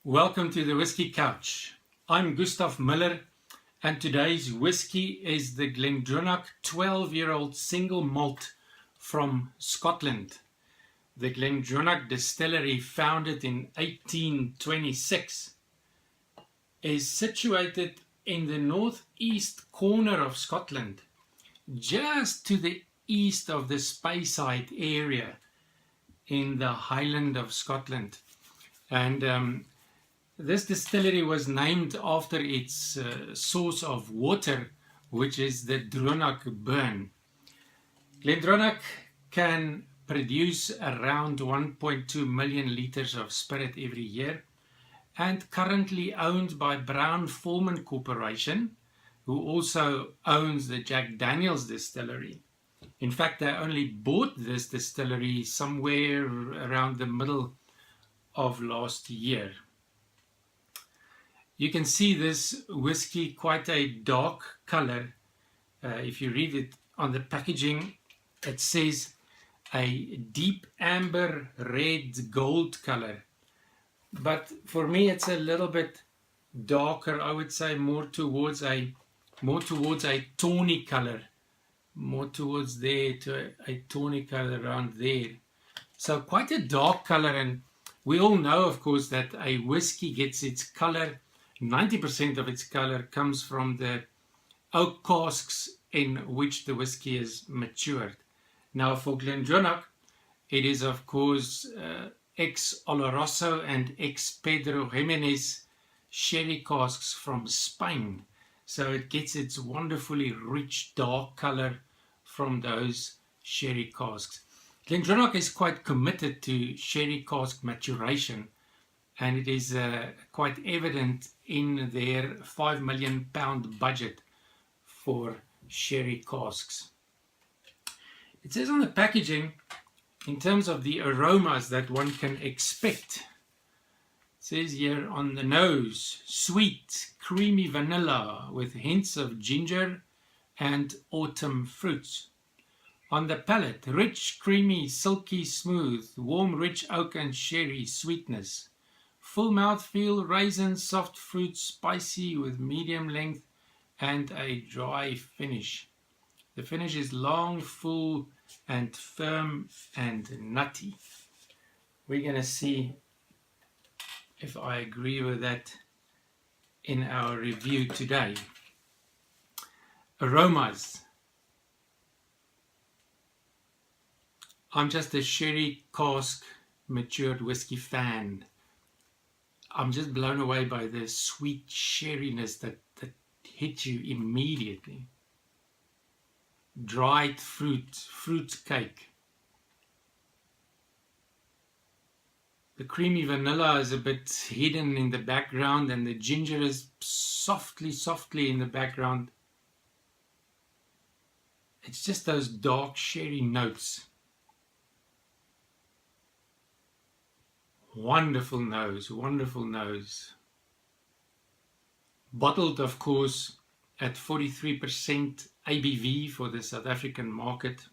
Welcome to the Whisky Couch. I'm Gustav Miller, and today's whisky is the Glendronach 12-year-old single malt from Scotland. The Glendronach distillery, founded in 1826, is situated in the northeast corner of Scotland, just to the east of the Speyside area in the Highland of Scotland. And this distillery was named after its source of water, which is the Dronach burn. Glendronach can produce around 1.2 million litres of spirit every year, and currently owned by Brown-Forman Corporation, who also owns the Jack Daniel's distillery. In fact, they only bought this distillery somewhere around the middle of last year. You can see this whisky quite a dark color. If you read it on the packaging, it says a deep amber red gold color. But for me, it's a little bit darker. I would say more towards a tawny color, more towards there to a tawny color around there. So quite a dark color, and we all know, of course, that a whisky gets its color. 90% of its color comes from the oak casks in which the whisky is matured. Now, for Glendronach, it is, of course, ex-Oloroso and ex-Pedro Jimenez sherry casks from Spain. So it gets its wonderfully rich dark color from those sherry casks. Glendronach is quite committed to sherry cask maturation, and it is quite evident in their £5 million budget for sherry casks. It says on the packaging, in terms of the aromas that one can expect, it says here on the nose, sweet, creamy vanilla with hints of ginger and autumn fruits. On the palate, rich, creamy, silky, smooth, warm, rich oak and sherry sweetness. Full mouthfeel, raisins, soft fruit, spicy with medium length and a dry finish. The finish is long, full and firm and nutty. We're going to see if I agree with that in our review today. Aromas. I'm just a sherry cask matured whisky fan. I'm just blown away by the sweet sherryness that hits you immediately. Dried fruit cake. The creamy vanilla is a bit hidden in the background, and the ginger is softly in the background. It's just those dark sherry notes. Wonderful nose, wonderful nose. Bottled, of course, at 43% ABV for the South African market,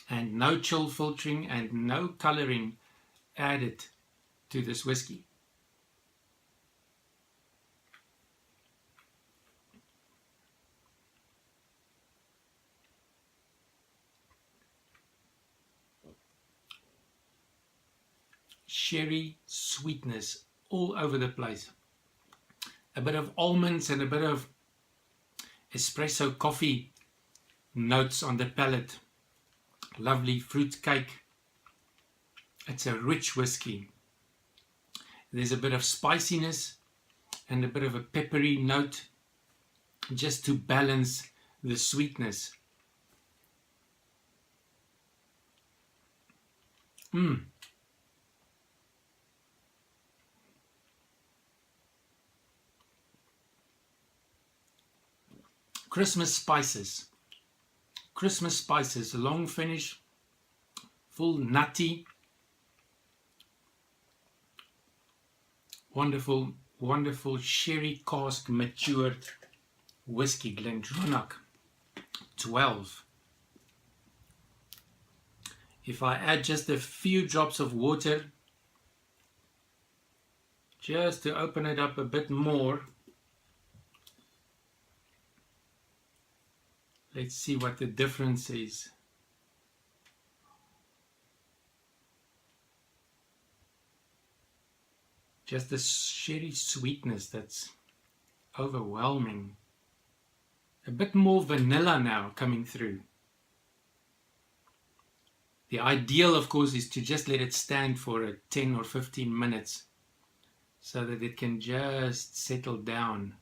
and no chill filtering and no colouring added to this whisky. Sherry sweetness all over the place. A bit of almonds and a bit of espresso coffee notes on the palate. Lovely fruit cake. It's a rich whisky. There's a bit of spiciness and a bit of a peppery note just to balance the sweetness. Christmas spices, long finish, full nutty, wonderful sherry cask matured whisky, Glendronach 12. If I add just a few drops of water, just to open it up a bit more. Let's see what the difference is. Just the sherry sweetness that's overwhelming. A bit more vanilla now coming through. The ideal, of course, is to just let it stand for 10 or 15 minutes so that it can just settle down.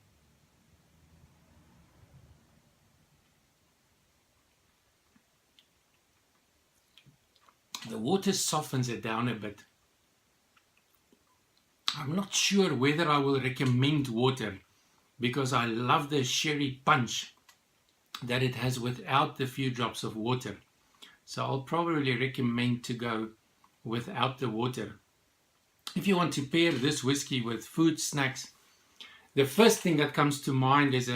The water softens it down a bit. I'm not sure whether I will recommend water because I love the sherry punch that it has without the few drops of water. So I'll probably recommend to go without the water. If you want to pair this whiskey with food snacks, the first thing that comes to mind is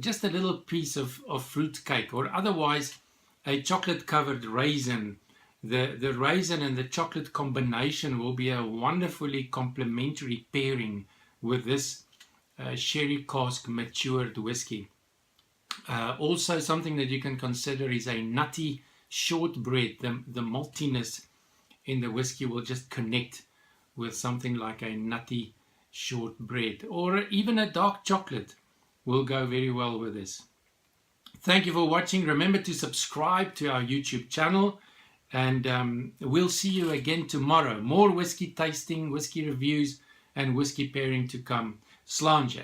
just a little piece of fruit cake, or otherwise a chocolate covered raisin. The raisin and the chocolate combination will be a wonderfully complementary pairing with this sherry cask matured whiskey. Also, something that you can consider is a nutty shortbread. The maltiness in the whiskey will just connect with something like a nutty shortbread, or even a dark chocolate will go very well with this. Thank you for watching. Remember to subscribe to our YouTube channel. And we'll see you again tomorrow. More whiskey tasting, whiskey reviews, and whiskey pairing to come. Slàinte.